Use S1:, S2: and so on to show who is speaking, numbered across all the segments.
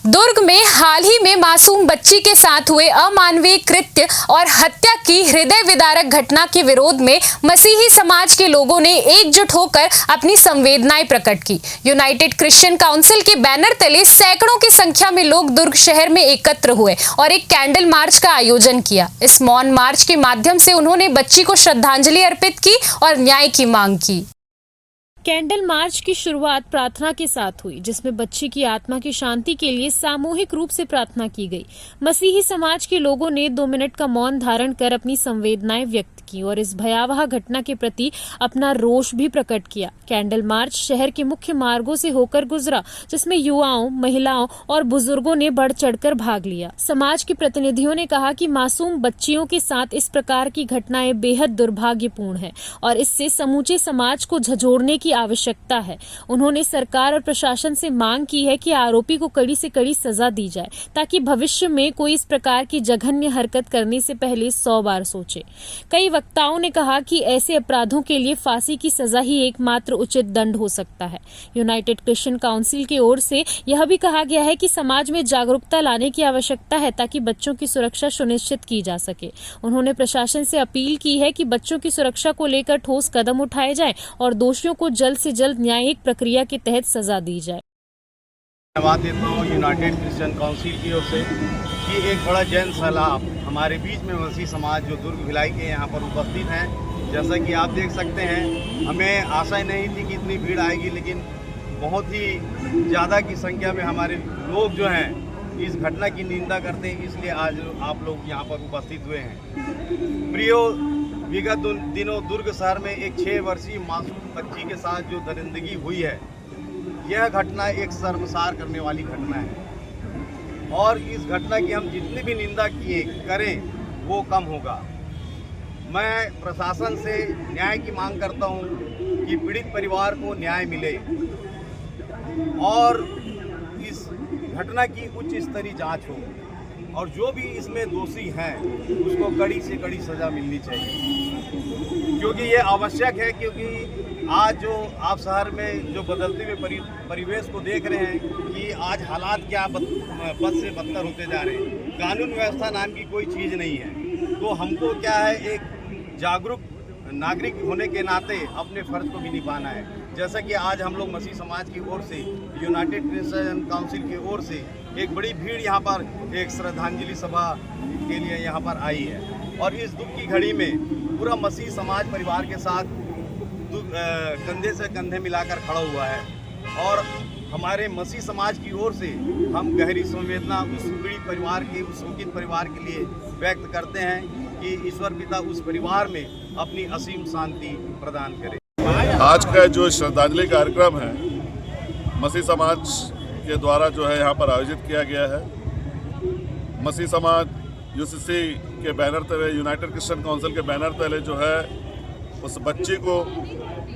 S1: दुर्ग में हाल ही में मासूम बच्ची के साथ हुए अमानवीय कृत्य और हत्या की हृदय विदारक घटना के विरोध में मसीही समाज के लोगों ने एकजुट होकर अपनी संवेदनाएं प्रकट की। यूनाइटेड क्रिश्चियन काउंसिल के बैनर तले सैकड़ों की संख्या में लोग दुर्ग शहर में एकत्र हुए और एक कैंडल मार्च का आयोजन किया। इस मौन मार्च के माध्यम से उन्होंने बच्ची को श्रद्धांजलि अर्पित की और न्याय की मांग की।
S2: कैंडल मार्च की शुरुआत प्रार्थना के साथ हुई, जिसमें बच्ची की आत्मा की शांति के लिए सामूहिक रूप से प्रार्थना की गई। मसीही समाज के लोगों ने 2 मिनट का मौन धारण कर अपनी संवेदनाएं व्यक्त की और इस भयावह घटना के प्रति अपना रोष भी प्रकट किया। कैंडल मार्च शहर के मुख्य मार्गों से होकर गुजरा, जिसमें युवाओं, महिलाओं और बुजुर्गों ने बढ़ चढ़कर भाग लिया। समाज के प्रतिनिधियों ने कहा कि मासूम बच्चियों के साथ इस प्रकार की घटनाएं बेहद दुर्भाग्यपूर्ण है और इससे समूचे समाज को झंझोड़ने की आवश्यकता है। उन्होंने सरकार और प्रशासन से मांग की है कि आरोपी को कड़ी से कड़ी सजा दी जाए, ताकि भविष्य में कोई इस प्रकार की जघन्य हरकत करने से पहले 100 बार सोचे। कई वक्ताओं ने कहा कि ऐसे अपराधों के लिए फांसी की सजा ही एकमात्र उचित दंड हो सकता है। यूनाइटेड क्रिश्चियन काउंसिल की ओर से यह भी कहा गया है कि समाज में जागरूकता लाने की आवश्यकता है, ताकि बच्चों की सुरक्षा सुनिश्चित की जा सके। उन्होंने प्रशासन से अपील की है कि बच्चों की सुरक्षा को लेकर ठोस कदम उठाए जाएं और दोषियों को जल्द से जल्द न्यायिक प्रक्रिया के तहत सजा दी जाए।
S3: धन्यवाद देता हूँ यूनाइटेड क्रिश्चियन काउंसिल की ओर से कि एक बड़ा जैन सैलाब हमारे बीच में मसीही समाज जो दुर्ग भिलाई के यहाँ पर उपस्थित हैं। जैसा कि आप देख सकते हैं, हमें आशा नहीं थी कि इतनी भीड़ आएगी, लेकिन बहुत ही ज़्यादा की संख्या में हमारे लोग जो हैं इस घटना की निंदा करते हैं, इसलिए आज आप लोग यहाँ पर उपस्थित हुए हैं। प्रियो, विगत दिनों दुर्ग शहर में एक 6 वर्षीय मासूम बच्ची के साथ जो दरिंदगी हुई है, यह घटना एक शर्मसार करने वाली घटना है और इस घटना की हम जितनी भी निंदा करें वो कम होगा। मैं प्रशासन से न्याय की मांग करता हूं कि पीड़ित परिवार को न्याय मिले और इस घटना की उच्च स्तरीय जांच हो और जो भी इसमें दोषी हैं उसको कड़ी से कड़ी सज़ा मिलनी चाहिए, क्योंकि ये आवश्यक है। क्योंकि आज जो आप शहर में जो बदलते हुए परिवेश को देख रहे हैं कि आज हालात क्या बद से बदतर होते जा रहे हैं। कानून व्यवस्था नाम की कोई चीज़ नहीं है, तो हमको क्या है, एक जागरूक नागरिक होने के नाते अपने फ़र्ज को भी निभाना है। जैसा कि आज हम लोग मसीह समाज की ओर से, यूनाइटेड क्रिश्चियन काउंसिल की ओर से एक बड़ी भीड़ यहाँ पर एक श्रद्धांजलि सभा के लिए यहाँ पर आई है और इस दुख की घड़ी में पूरा मसीह समाज परिवार के साथ कंधे से कंधे मिलाकर खड़ा हुआ है और हमारे मसीह समाज की ओर से हम गहरी संवेदना उस पीड़ित परिवार के, उस शोकित परिवार के लिए व्यक्त करते हैं कि ईश्वर पिता उस परिवार में अपनी असीम शांति प्रदान करे।
S4: आज का जो श्रद्धांजलि कार्यक्रम है मसीह समाज के द्वारा जो है यहाँ पर आयोजित किया गया है। मसीह समाज यूसीसी के बैनर तले, यूनाइटेड क्रिश्चियन काउंसिल के बैनर तले जो है उस बच्ची को,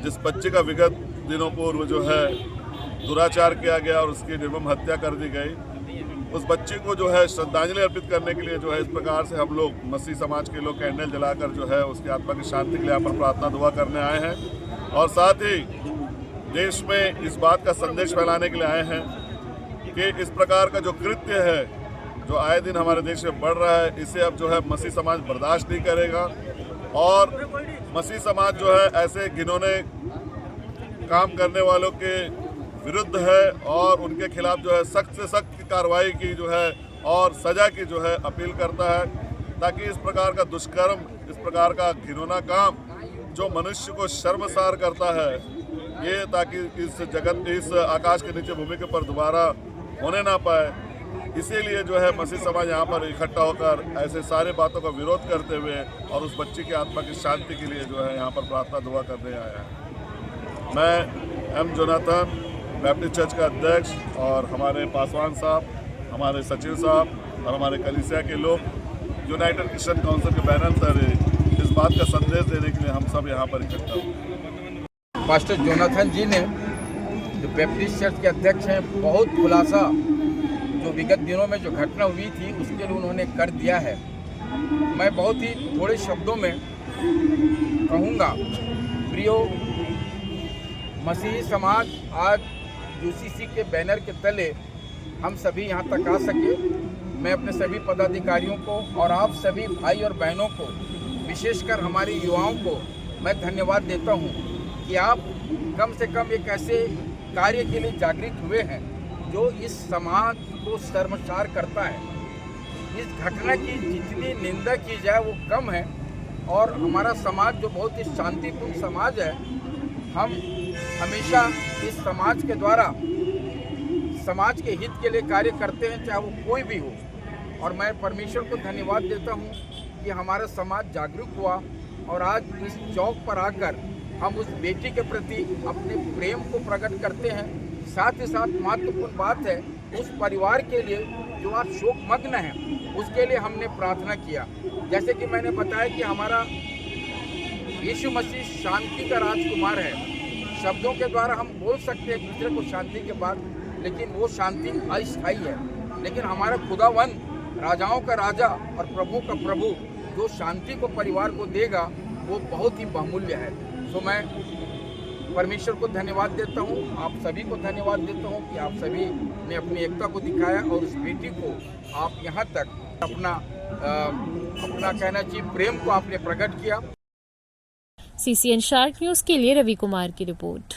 S4: जिस बच्ची का विगत दिनों पूर्व जो है दुराचार किया गया और उसकी निर्मम हत्या कर दी गई, उस बच्ची को जो है श्रद्धांजलि अर्पित करने के लिए जो है इस प्रकार से हम लोग मसीह समाज के लोग कैंडल जलाकर जो है उसकी आत्मा की शांति के लिए यहाँ पर प्रार्थना दुआ करने आए हैं और साथ ही देश में इस बात का संदेश फैलाने के लिए आए हैं कि इस प्रकार का जो कृत्य है जो आए दिन हमारे देश में बढ़ रहा है, इसे अब जो है मसीह समाज बर्दाश्त नहीं करेगा और मसीह समाज जो है ऐसे घिनौने काम करने वालों के विरुद्ध है और उनके खिलाफ जो है सख्त से सख्त कार्रवाई की जो है और सज़ा की जो है अपील करता है, ताकि इस प्रकार का दुष्कर्म, इस प्रकार का घिनौना काम जो मनुष्य को शर्मसार करता है, ये ताकि इस आकाश के नीचे भूमि के ऊपर दोबारा होने ना पाए। इसीलिए जो है मसीह समाज यहाँ पर इकट्ठा होकर ऐसे सारे बातों का विरोध करते हुए और उस बच्ची की आत्मा की शांति के लिए जो है यहाँ पर प्रार्थना दुआ करने आया है। मैं एम जोनाथन, बैप्टिस्ट चर्च का अध्यक्ष, और हमारे पासवान साहब, हमारे सचिव साहब और हमारे कलीसिया के लोग यूनाइटेड क्रिश्चियन काउंसिल के बैनर तले इस बात का संदेश देने के लिए हम सब यहाँ पर इकट्ठा हुए।
S5: पास्टर जोनाथन जी ने, जो बैप्टिस्ट चर्च के अध्यक्ष हैं, बहुत खुलासा जो विगत दिनों में जो घटना हुई थी उसके लिए उन्होंने कर दिया है। मैं बहुत ही थोड़े शब्दों में कहूँगा, प्रियो, मसीही समाज आज यूसीसी के बैनर के तले हम सभी यहाँ तक आ सके। मैं अपने सभी पदाधिकारियों को और आप सभी भाई और बहनों को, विशेषकर हमारे युवाओं को मैं धन्यवाद देता हूँ कि आप कम से कम एक ऐसे कार्य के लिए जागृत हुए हैं जो इस समाज को शर्मसार करता है। इस घटना की जितनी निंदा की जाए वो कम है और हमारा समाज जो बहुत ही शांतिपूर्ण समाज है, हम हमेशा इस समाज के द्वारा समाज के हित के लिए कार्य करते हैं, चाहे वो कोई भी हो। और मैं परमेश्वर को धन्यवाद देता हूँ कि हमारा समाज जागरूक हुआ और आज इस चौक पर आकर हम उस बेटी के प्रति अपने प्रेम को प्रकट करते हैं। साथ ही साथ महत्वपूर्ण बात है, उस परिवार के लिए जो आज शोकमग्न है, उसके लिए हमने प्रार्थना किया। जैसे कि मैंने बताया कि हमारा यीशु मसीह शांति का राजकुमार है। शब्दों के द्वारा हम बोल सकते हैं एक दूसरे को शांति के बाद, लेकिन वो शांति अस्थायी है। लेकिन हमारा खुदावन, राजाओं का राजा और प्रभु का प्रभु, जो शांति को परिवार को देगा, वो बहुत ही बहुमूल्य है। तो मैं परमेश्वर को धन्यवाद देता हूँ, आप सभी को धन्यवाद देता हूँ कि आप सभी ने अपनी एकता को दिखाया और उस बेटी को आप यहाँ तक अपना कहना चाहिए प्रेम को आपने प्रकट किया।
S2: CCN शार्क न्यूज के लिए रवि कुमार की रिपोर्ट।